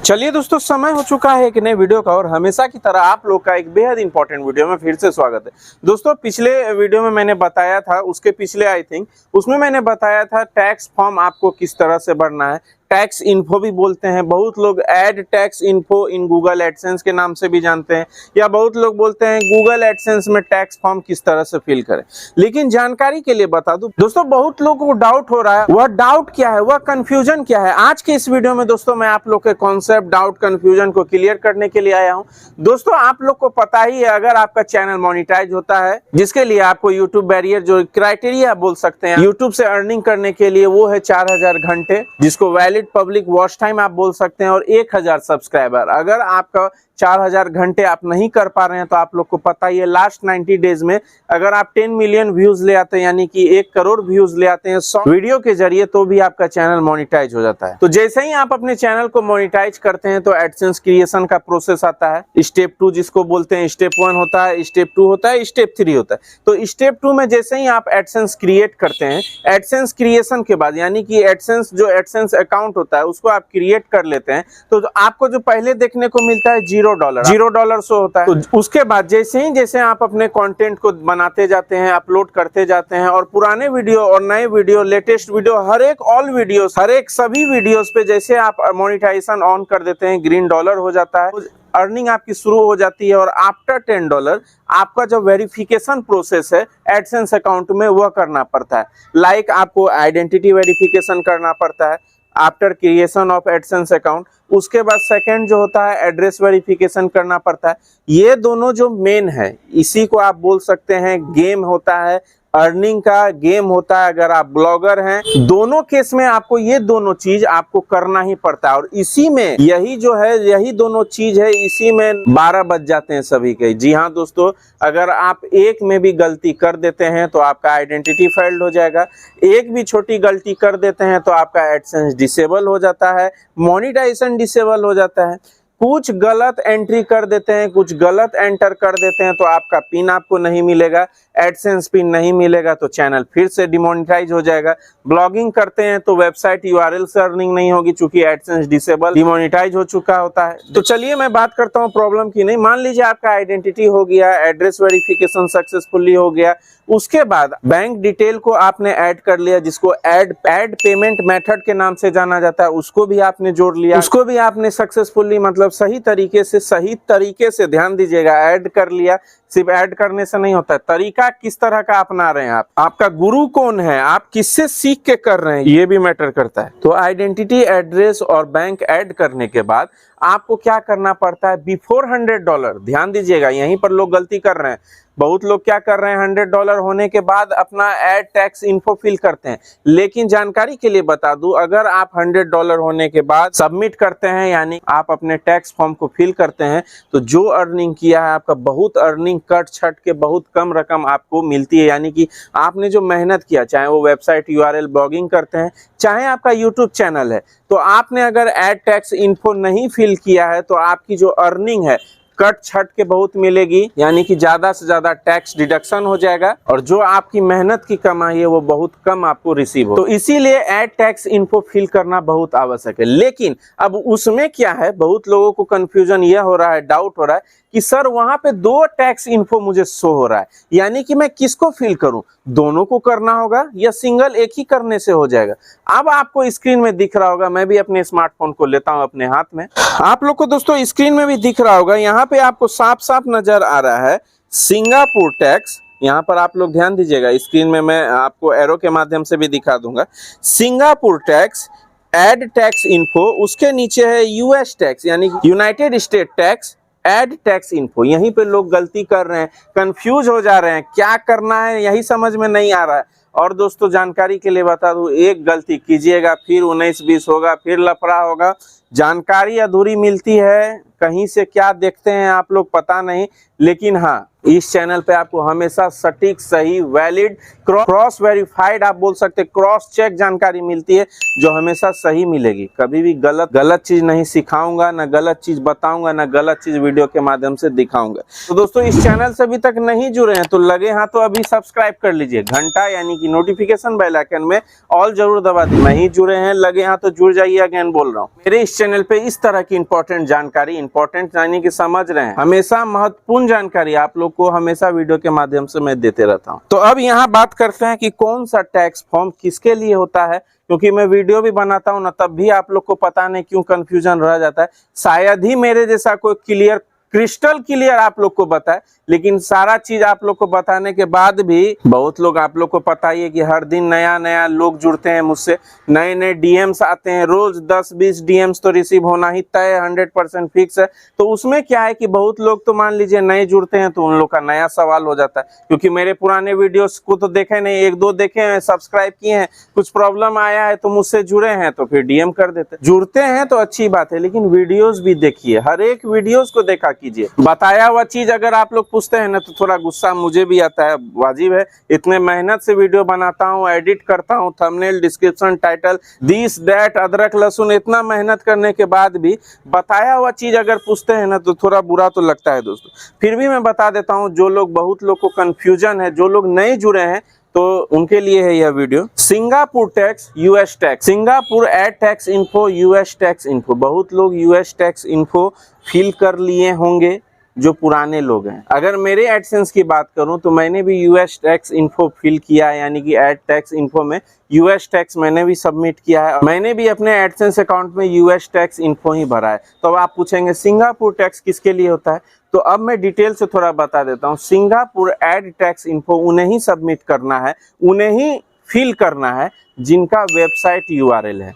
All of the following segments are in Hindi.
चलिए दोस्तों, समय हो चुका है एक नए वीडियो का और हमेशा की तरह आप लोग का एक बेहद इंपॉर्टेंट वीडियो में फिर से स्वागत है। दोस्तों, पिछले वीडियो में मैंने बताया था, उसके पिछले आई थिंक उसमें मैंने बताया था टैक्स फॉर्म आपको किस तरह से भरना है। टैक्स इन्फो भी बोलते हैं, बहुत लोग add tax info in Google AdSense के नाम से भी जानते हैं, या बहुत लोग बोलते हैं गूगल एडसेंस में टैक्स फॉर्म किस तरह से फिल करें। लेकिन जानकारी के लिए बता दूं दोस्तों, बहुत लोगों को डाउट हो रहा है। वह डाउट क्या है, वह कंफ्यूजन क्या है, आज के इस वीडियो में दोस्तों मैं आप लोग के कॉन्सेप्ट, डाउट, कंफ्यूजन को क्लियर करने के लिए आया हूं। दोस्तों, आप लोग को पता ही है, अगर आपका चैनल मोनिटाइज होता है, जिसके लिए आपको यूट्यूब बैरियर जो क्राइटेरिया बोल सकते हैं यूट्यूब से अर्निंग करने के लिए, वो है 4000 घंटे, जिसको वैलिड पब्लिक वॉच टाइम आप बोल सकते हैं, और 1000 सब्सक्राइबर। अगर आपका 4000 घंटे आप नहीं कर पा रहे हैं तो आप लोग को पता ही है, लास्ट 90 डेज में अगर आप 10 मिलियन व्यूज ले आते हैं, यानी कि 1 करोड़ व्यूज ले आते हैं 100 वीडियो के जरिए, तो भी आपका चैनल मोनिटाइज हो जाता है। तो जैसे ही आप अपने चैनल को मोनिटाइज करते हैं तो एडसेंस क्रिएशन का प्रोसेस आता है। स्टेप 2 जिसको बोलते हैं, स्टेप 1 होता है, स्टेप 2 होता है, स्टेप 3 होता है। तो स्टेप 2 में जैसे ही आप एडसेंस क्रिएट करते हैं, एडसेंस क्रिएशन के बाद यानी कि एडसेंस जो एडसेंस अकाउंट होता है उसको आप क्रिएट कर लेते हैं, तो आपको जो पहले देखने को मिलता है $0 शो होता है। तो उसके बाद जैसे आप अपने कंटेंट को बनाते जाते हैं, अपलोड करते जाते हैं, और पुराने वीडियो और नए वीडियो, लेटेस्ट वीडियो, हर एक ऑल वीडियोस, हर एक सभी वीडियोस पे जैसे आप मोनेटाइजेशन ऑन कर देते हैं, ग्रीन डॉलर हो जाता है, अर्निंग आपकी शुरू हो जाती है। और आफ्टर $10 आपका जो वेरिफिकेशन प्रोसेस है एडसेंस अकाउंट में, वह करना पड़ता है। लाइक आपको आइडेंटिटी वेरिफिकेशन करना पड़ता है after creation of AdSense account. उसके बाद सेकंड जो होता है एड्रेस वेरिफिकेशन करना पड़ता है। ये दोनों जो मेन है, इसी को आप बोल सकते हैं गेम होता है, अर्निंग का गेम होता है। अगर आप ब्लॉगर हैं, दोनों केस में आपको ये दोनों चीज आपको करना ही पड़ता है, और इसी में यही जो है, यही दोनों चीज है, इसी में 12 बज जाते हैं सभी के। जी हाँ दोस्तों, अगर आप एक में भी गलती कर देते हैं तो आपका आइडेंटिटी फेल्ड हो जाएगा। एक भी छोटी गलती कर देते हैं तो आपका एडसेंस डिसेबल हो जाता है, मोनेटाइजेशन डिसेबल हो जाता है। कुछ गलत एंट्री कर देते हैं, कुछ गलत एंटर कर देते हैं तो आपका पिन आपको नहीं मिलेगा, एडसेंस पिन नहीं मिलेगा, तो चैनल फिर से डिमोनेटाइज हो जाएगा। ब्लॉगिंग करते हैं तो वेबसाइट यूआरएल से अर्निंग नहीं होगी, चूंकि एडसेंस डिसेबल, डिमोनेटाइज हो चुका होता है। तो चलिए मैं बात करता हूं प्रॉब्लम की। नहीं, मान लीजिए आपका आइडेंटिटी हो गया, एड्रेस वेरिफिकेशन सक्सेसफुली हो गया, उसके बाद बैंक डिटेल को आपने ऐड कर लिया, जिसको ऐड पेमेंट मेथड के नाम से जाना जाता है, उसको भी आपने जोड़ लिया, उसको भी आपने सक्सेसफुली, मतलब सही तरीके से ध्यान दीजिएगा, ऐड कर लिया। सिर्फ ऐड करने से नहीं होता है, तरीका किस तरह का अपना रहे हैं आप, आपका गुरु कौन है, आप किससे सीख के कर रहे हैं, ये भी मैटर करता है। तो आइडेंटिटी, एड्रेस और बैंक ऐड करने के बाद आपको क्या करना पड़ता है, बिफोर $100, ध्यान दीजिएगा, यहीं पर लोग गलती कर रहे हैं। बहुत लोग क्या कर रहे हैं, $100 होने के बाद अपना ऐड टैक्स इन्फो फिल करते हैं। लेकिन जानकारी के लिए बता दूं, अगर आप $100 होने के बाद सबमिट करते हैं, यानी आप अपने टैक्स फॉर्म को फिल करते हैं, तो जो अर्निंग किया है आपका, बहुत अर्निंग कट छट के बहुत कम रकम आपको मिलती है। यानी कि आपने जो मेहनत किया, चाहे वो वेबसाइट यूआरएल, ब्लॉगिंग करते हैं, चाहे आपका यूट्यूब चैनल है, तो आपने अगर ऐड टैक्स इन्फो नहीं फिल किया है तो आपकी जो अर्निंग है कट छट के बहुत मिलेगी, यानी कि ज्यादा से ज्यादा टैक्स डिडक्शन हो जाएगा, और जो आपकी मेहनत की कमाई है वो बहुत कम आपको रिसीव हो। तो इसीलिए ऐड टैक्स इन्फो फिल करना बहुत आवश्यक है। लेकिन अब उसमें क्या है, बहुत लोगों को कंफ्यूजन यह हो रहा है, डाउट हो रहा है कि सर वहां पे 2 टैक्स इन्फो मुझे शो हो रहा है, यानी कि मैं किसको फिल करूं, दोनों को करना होगा या सिंगल एक ही करने से हो जाएगा। अब आपको स्क्रीन में दिख रहा होगा, मैं भी अपने स्मार्टफोन को लेता हूं अपने हाथ में, आप लोग को दोस्तों स्क्रीन में भी दिख रहा होगा, यहाँ पे आपको साफ साफ नजर आ रहा है सिंगापुर टैक्स। यहाँ पर आप लोग ध्यान दीजिएगा, स्क्रीन में मैं आपको एरो के माध्यम से भी दिखा दूंगा, Singapore tax, add tax info, उसके नीचे है यूएस टैक्स, यानी United state tax, add tax info. यहीं पे लोग गलती कर रहे हैं, कंफ्यूज हो जा रहे हैं, क्या करना है यही समझ में नहीं आ रहा है। और दोस्तों जानकारी के लिए बता दूं, एक गलती कीजिएगा फिर 19-20 होगा, फिर लफड़ा होगा। जानकारी अधूरी मिलती है, कहीं से क्या देखते हैं आप लोग पता नहीं, लेकिन हाँ, इस चैनल पे आपको हमेशा सटीक, सही, वैलिड, क्रॉस वेरीफाइड, आप बोल सकते क्रॉस चेक जानकारी मिलती है, जो हमेशा सही मिलेगी। कभी भी गलत चीज नहीं सिखाऊंगा, ना गलत चीज बताऊंगा, ना गलत चीज वीडियो के माध्यम से दिखाऊंगा। तो दोस्तों, इस चैनल से अभी तक नहीं जुड़े हैं तो लगे हाथ तो अभी सब्सक्राइब कर लीजिए, घंटा यानी कि नोटिफिकेशन बेल आइकन में ऑल जरूर दबा दी। नहीं जुड़े हैं, लगे हाथ तो जुड़ जाइए। अगेन बोल रहा हूँ, मेरे इस चैनल पे इस तरह की इंपॉर्टेंट जानकारी, इंपॉर्टेंट यानी कि समझ रहे हैं, हमेशा महत्वपूर्ण जानकारी आप लोग को हमेशा वीडियो के माध्यम से मैं देते रहता हूं। तो अब यहाँ बात करते हैं कि कौन सा टैक्स फॉर्म किसके लिए होता है, क्योंकि मैं वीडियो भी बनाता हूं ना, तब भी आप लोग को पता नहीं क्यों कंफ्यूजन रह जाता है। शायद ही मेरे जैसा कोई क्रिस्टल क्लियर आप लोग को बताए, लेकिन सारा चीज आप लोग को बताने के बाद भी बहुत लोग, आप लोग को पता ही है कि हर दिन नया नया लोग जुड़ते हैं मुझसे, नए नए डीएम्स आते हैं, रोज 10-20 डीएम्स तो रिसीव होना ही तय 100% फिक्स है। तो उसमें क्या है कि बहुत लोग तो मान लीजिए नए जुड़ते हैं तो उन लोग का नया सवाल हो जाता है, क्योंकि मेरे पुराने वीडियोस को तो देखे नहीं, 1-2 देखे हैं, सब्सक्राइब किए हैं, कुछ प्रॉब्लम आया है तो मुझसे जुड़े हैं तो फिर डीएम कर देते। जुड़ते हैं तो अच्छी बात है, लेकिन वीडियोस भी देखिए, हर एक वीडियोस को देखा कीजिए। बताया हुआ चीज अगर आप लोग पूछते हैं ना तो थोड़ा गुस्सा मुझे भी आता है, वाजिब है। इतने मेहनत से वीडियो बनाता हूँ, एडिट करता हूँ, thumbnail, description, title, this that, अदरक लहसुन, इतना मेहनत करने के बाद भी बताया हुआ चीज अगर पूछते हैं ना तो थोड़ा बुरा तो लगता है दोस्तों। फिर भी मैं बता देता हूँ, जो लोग, बहुत लोग को कंफ्यूजन है, जो लोग नहीं जुड़े हैं तो उनके लिए है यह video. Singapore tax, US tax, Singapore add tax info, US tax info. बहुत लोग यूएस टैक्स इन्फो फिल कर लिए होंगे जो पुराने लोग हैं। अगर मेरे एडसेंस की बात करूं तो मैंने भी यूएस टैक्स इन्फो फिल किया है, यानी कि एड टैक्स इन्फो में यूएस टैक्स मैंने भी सबमिट किया है। मैंने भी अपने एडसेंस अकाउंट में यूएस टैक्स इन्फो ही भरा है। तो अब आप पूछेंगे सिंगापुर टैक्स किसके लिए होता है, तो अब मैं डिटेल से थोड़ा बता देता हूँ। सिंगापुर एड टैक्स इन्फो उन्हें ही सबमिट करना है, उन्हें ही फिल करना है जिनका वेबसाइट यूआरएल है।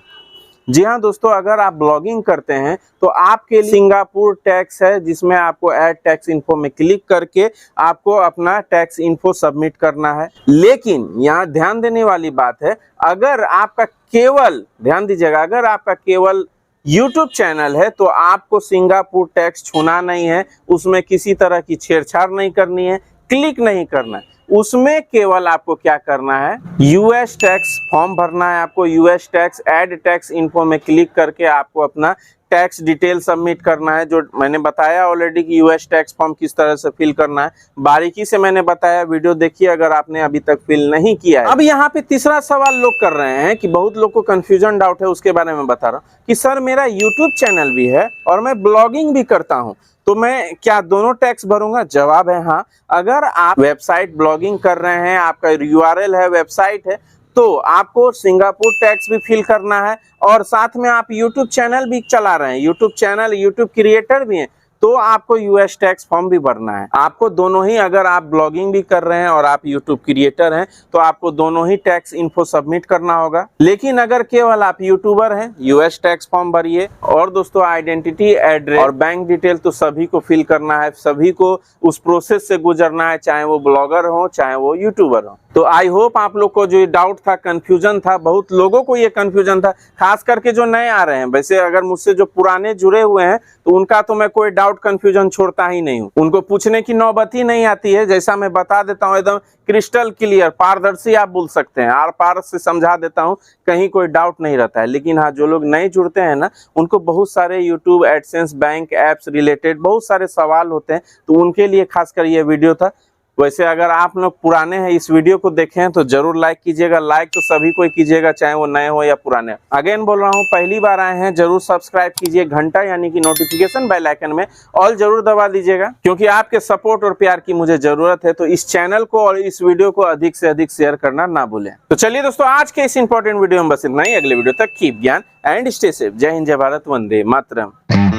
जी हाँ दोस्तों, अगर आप ब्लॉगिंग करते हैं तो आपके लिए सिंगापुर टैक्स है, जिसमें आपको ऐड टैक्स इन्फो में क्लिक करके आपको अपना टैक्स इन्फो सबमिट करना है। लेकिन यहाँ ध्यान देने वाली बात है, अगर आपका केवल, ध्यान दीजिएगा, अगर आपका केवल YouTube चैनल है तो आपको सिंगापुर टैक्स छूना नहीं है, उसमें किसी तरह की छेड़छाड़ नहीं करनी है, क्लिक नहीं करना है। उसमें केवल आपको क्या करना है, यूएस टैक्स फॉर्म भरना है। आपको US tax add tax info में क्लिक करके आपको अपना टैक्स डिटेल सबमिट करना है, जो मैंने बताया ऑलरेडी कि यूएस टैक्स फॉर्म किस तरह से फिल करना है, बारीकी से मैंने बताया। वीडियो देखिए अगर आपने अभी तक फिल नहीं किया है। अब यहाँ पे तीसरा सवाल लोग कर रहे हैं कि बहुत लोग को कंफ्यूजन, डाउट है, उसके बारे में बता रहा हूँ कि सर मेरा यूट्यूब चैनल भी है और मैं ब्लॉगिंग भी करता हूँ, तो मैं क्या दोनों टैक्स भरूंगा? जवाब है हाँ। अगर आप वेबसाइट ब्लॉगिंग कर रहे हैं, आपका यूआरएल है, वेबसाइट है, तो आपको सिंगापुर टैक्स भी फिल करना है, और साथ में आप यूट्यूब चैनल भी चला रहे हैं, यूट्यूब चैनल, यूट्यूब क्रिएटर भी हैं, तो आपको यूएस टैक्स फॉर्म भी भरना है। आपको दोनों ही, अगर आप ब्लॉगिंग भी कर रहे हैं और आप यूट्यूब क्रिएटर हैं तो आपको दोनों ही टैक्स इन्फो सबमिट करना होगा। लेकिन अगर केवल आप यूट्यूबर हैं, यूएस टैक्स फॉर्म भरिए। और दोस्तों, आइडेंटिटी, एड्रेस और बैंक डिटेल तो सभी को फिल करना है, सभी को उस प्रोसेस से गुजरना है, चाहे वो ब्लॉगर हो चाहे वो यूट्यूबर हो। तो आई होप आप लोग को जो डाउट था, कंफ्यूजन था, बहुत लोगों को ये कंफ्यूजन था, खास करके जो नए आ रहे हैं। वैसे अगर मुझसे जो पुराने जुड़े हुए हैं तो उनका तो मैं कोई डाउट कंफ्यूजन छोड़ता ही नहीं हूँ, उनको पूछने की नौबत ही नहीं आती है। जैसा मैं बता देता हूँ, एकदम क्रिस्टल क्लियर, पारदर्शी आप बोल सकते हैं, आर पार से समझा देता हूँ, कहीं कोई डाउट नहीं रहता है। लेकिन हाँ, जो लोग नहीं जुड़ते हैं ना, उनको बहुत सारे YouTube, AdSense, bank, apps related बहुत सारे सवाल होते हैं, तो उनके लिए खासकर ये वीडियो था। वैसे अगर आप लोग पुराने हैं, इस वीडियो को देखें हैं तो जरूर लाइक कीजिएगा। लाइक तो सभी को कीजिएगा, चाहे वो नए हो या पुराने। अगेन बोल रहा हूँ, पहली बार आए हैं जरूर सब्सक्राइब कीजिए, घंटा यानी कि नोटिफिकेशन बेल आइकन में ऑल जरूर दबा दीजिएगा, क्योंकि आपके सपोर्ट और प्यार की मुझे जरूरत है। तो इस चैनल को और इस वीडियो को अधिक से अधिक शेयर करना ना भूलें। तो चलिए दोस्तों, आज के इस इंपॉर्टेंट वीडियो में बस इतना ही। अगले वीडियो तक कीप ज्ञान एंड स्टे सेफ। जय हिंद, जय भारत, वंदे मातरम।